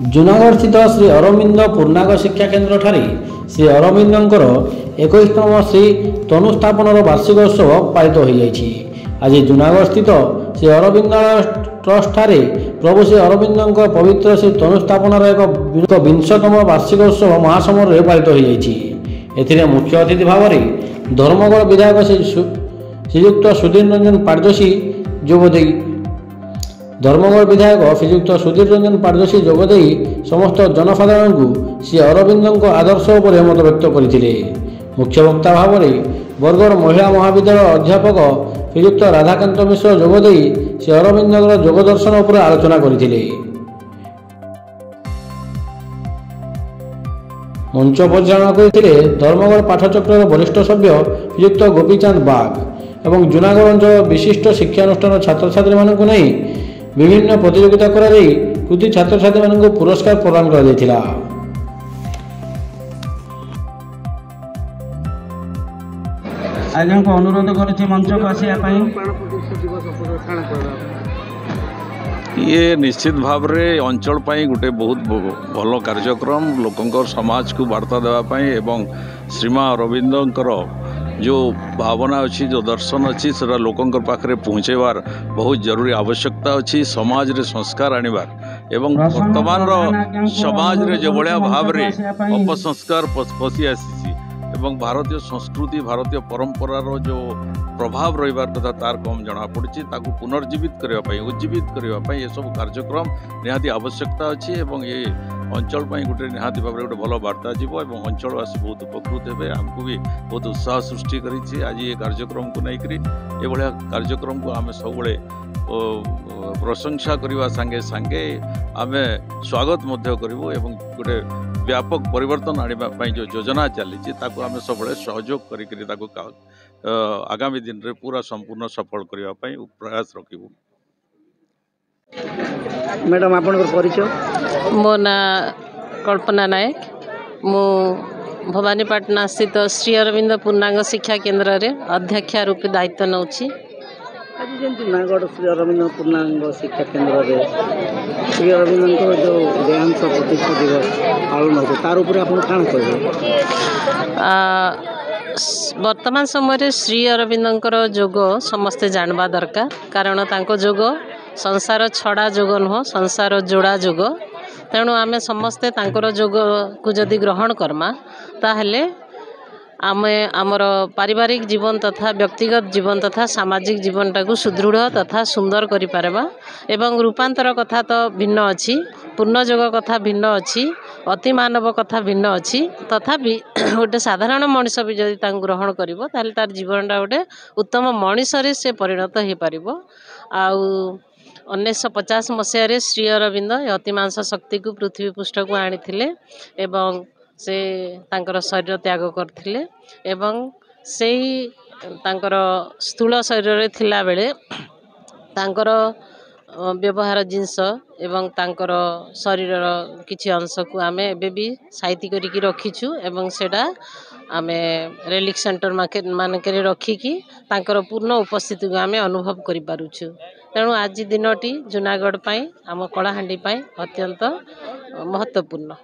जूनागढ़ स्थित श्री अरविंद पूर्णांग शिक्षा केन्द्र ठारे श्री अरविंदर 21तम श्री तनुस्थापन वार्षिक उत्सव पालित हो जाइछि। आज जूनागढ़ स्थित श्री अरविंद ट्रस्ट ठारे प्रभु श्री अरविंदर पवित्र श्री तनुस्थापनार एक 20तम वार्षिक उत्सव महासमर पालित हो जाइछि। एथिरे मुख्य अतिथि भाव में धर्मगढ़ विधायक श्रीयुक्त सुधीर रंजन पाटजोशी जोगदे धर्मगढ़ विधायक श्रीयुक्त सुधीर रंजन पाटजोशी जोगदे समस्त जनसाधारण को श्री अरविंद आदर्श उपर मत व्यक्त करते। मुख्य वक्ता भाव में बरगढ़ महिला महाविद्यालय अध्यापक श्रीयुक्त राधाकांत मिश्र जोगदे श्री अरविंदर जोगदर्शन उपर आलोचना करते। मंच परिचालन करते धर्मगढ़ पाठचक्र वरिष्ठ सभ्य श्रीयुक्त गोपीचंद बाग एवं जूनागढ़ अंचल विशिष्ट शिक्षानुष्ठान छात्र छात्री मानक नहीं विभिन्न प्रतियोगिता कराई कृति छात्र छात्री मानक पुरस्कार प्रदान करा। आज्ञा को अनुरोध करछि मंच को आसिया पई। ये निश्चित भाव रे अंचल पाई गोटे बहुत भल कार्यक्रम लोकंकर समाज को वार्ता देवाई एवं श्रीमा अरविंदर जो भावना अच्छी जो दर्शन अच्छी से लोकंकर पाखरे पहुँचेबार बहुत जरूरी आवश्यकता अच्छी समाज रे संस्कार आनिबार एवं वर्तमान समाज रे जो बड़ा भाव रे अपसंस्कार पशि आसी एवं भारतीय संस्कृति भारतीय परंपरार जो प्रभाव रहिबार कथा तार कम जना पड़ी ताकू पुनर्जीवित करने उज्जीवित करने ये सब कार्यक्रम निहाती आवश्यकता अच्छी एवं ये अंचल गोटे निहाती भाव गोटे भल वार्ता जीव एवं अंचलवासी बहुत उपकृत हे आमको भी बहुत उत्साह सृष्टि करी आज ये कार्यक्रम को लेकर ये कार्यक्रम को आम सब प्रशंसा करने सांगे सांगे आम स्वागत करूँ एवं गोटे व्यापक परिवर्तन आने जो योजना चली आम सब सहयोग कर आगामी दिन रे पूरा संपूर्ण सफल करने प्रयास रखिबू। मैडम आपन परिचय? मो ना कल्पना नायक मु भवानीपाटना स्थित श्री अरविंद पूर्णांग शिक्षा केन्द्र रे अध्यक्षा रूपे दायित्व नौछि। आज जंतु जूनागढ़ श्री अरविंद पूर्णांग शिक्षा केन्द्र रे श्री अरविंद जो देहांत प्रतिष्ठा दिवस पालन होता तार ऊपर आपन कान कहबे? वर्तमान समय श्री अरविंदर जोग समस्ते जानवा दरकार कारण तांको जोग संसार छड़ा जोग नुह संसार जोड़ा जोग तेणु आमे समस्ते तांकर जोग को जदि ग्रहण करमा ताहले आमे आमर पारिवारिक जीवन तथा व्यक्तिगत जीवन तथा सामाजिक जीवन टाकू सुदृढ़ तथा सुंदर करि पारबा एवं रूपांतर कथा तो भिन्न अच्छी पूर्ण जोग कथा भिन्न अच्छी अति मानव कथा भिन्न अच्छी तथापि गोटे साधारण मनीष भी जदि तांको ग्रहण करिवो ताहले तार जीवनटा गोटे उत्तम मनीषरे से परिणत हो पारिबो। आउ 1950 मसीह श्री अरविंद अतिमांस शक्ति को पृथ्वी पृष्ठ को आनी एवं से तांकर शरीर त्याग करथिले एवं से तांकर स्थूल शरीर थिला बेले तांकर व्यवहार जिनस एवं तांकर शरीर किछि अंश को आमे एबे भी साइती करिकी रखिछु एवं सेटा आमे रेलिक सेंटर मानके रखिकी तांकर पूर्ण उपस्थिति को आमे अनुभव करि पारुछु। तेणु आज दिनटी जूनागढ़ पाई आम कलाहांडी पाई अत्यंत महत्वपूर्ण।